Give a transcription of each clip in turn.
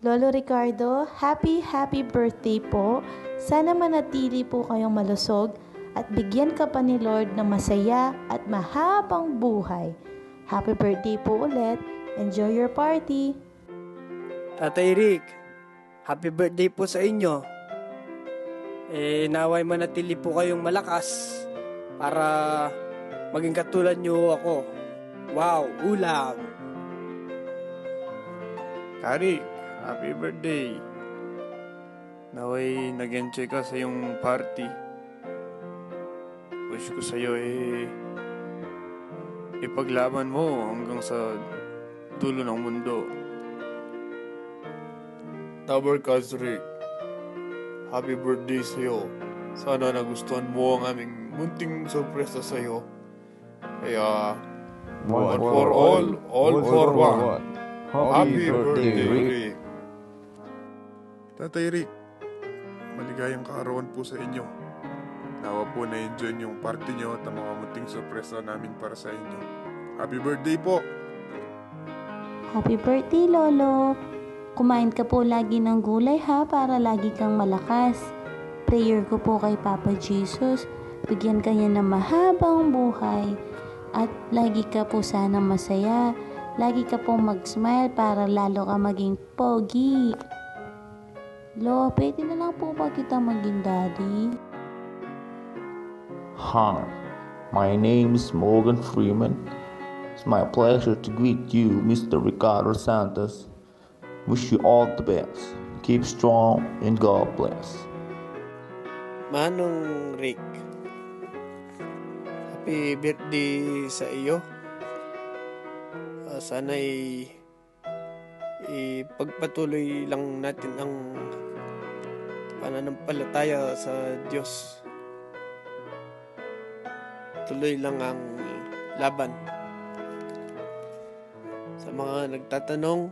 Lolo Ricardo, happy birthday po. Sana manatili po kayong malusog at bigyan ka pa ni Lord ng masaya at mahabang buhay. Happy birthday po ulit. Enjoy your party. Tatay Rick, happy birthday po sa inyo. Naway manatili po kayong malakas para maging katulad nyo ako. Wow, ulam! Kari, happy birthday. Naway nag-enjoy ka sa iyong party. Wish ko sa'yo ipaglaban mo hanggang sa dulo ng mundo. Tower Rick, happy birthday sa'yo. Sana nagustuhan mo ang aming munting sorpresa sa'yo. Kaya, one for all for one. Happy birthday, Rick. Tatay Rick, maligayang kaarawan po sa inyo. Nawa po na-enjoy yung party nyo at ang mga munting sorpresa namin para sa inyo. Happy birthday po! Happy birthday, Lolo. Kumain ka po lagi ng gulay ha, para lagi kang malakas. Prayer ko po kay Papa Jesus, bigyan ka niya ng mahabang buhay. At lagi ka po sana masaya. Lagi ka po mag-smile para lalo ka maging pogi. Lo, pwede na lang po ba kita maging daddy? Hi, my name is Morgan Freeman. It's my pleasure to greet you, Mr. Ricardo Santos. Wish you all the best. Keep strong and God bless. Manong Rick, happy birthday sa iyo. Sana'y ipagpatuloy lang natin ang pananampalataya sa Diyos. Tuloy lang ang laban. Sa mga nagtatanong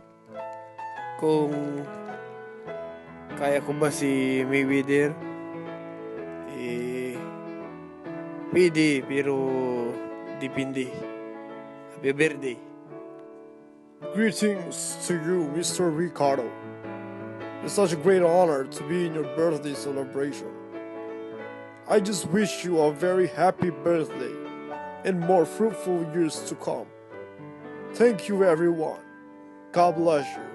kung kaya ko ba si Mayweather, pwede pero depende. Happy birthday. Greetings to you, Mr. Ricardo. It's such a great honor to be in your birthday celebration. I just wish you a very happy birthday and more fruitful years to come. Thank you, everyone. God bless you.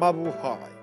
Mabuhay.